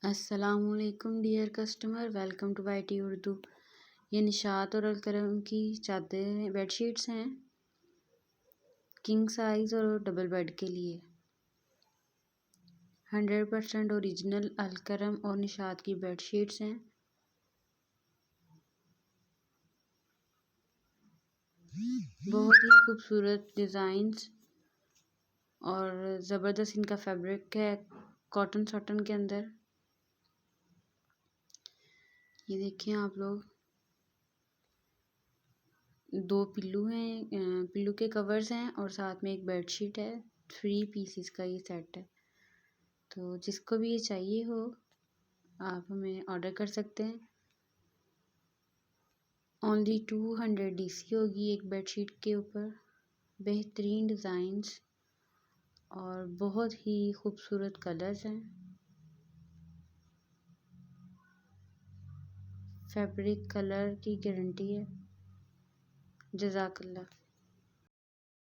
अस्सलामुअलैकुम dear customer, welcome to YT Urdu. ये निशात और अलकरम की चादरें बेडशीट्स हैं, किंग साइज़ और डबल बेड के लिए। 100% ओरिजिनल अलकरम और निशात की बेडशीट्स हैं। बहुत ही खूबसूरत डिज़ाइंस और ज़बरदस्त इनका फैब्रिक है, कॉटन सॉटन के अंदर। ये देखिए आप लोग, 2 पिल्लू हैं, पिल्लू के कवर्स हैं और साथ में एक बेडशीट है। 3 पीसेस का ये सेट है। तो जिसको भी ये चाहिए हो आप हमें ऑर्डर कर सकते हैं। ओनली 200 DC होगी एक बेडशीट के ऊपर। बेहतरीन डिज़ाइंस और बहुत ही खूबसूरत कलर्स हैं। फैब्रिक कलर की गारंटी है। जज़ाकल्लाह।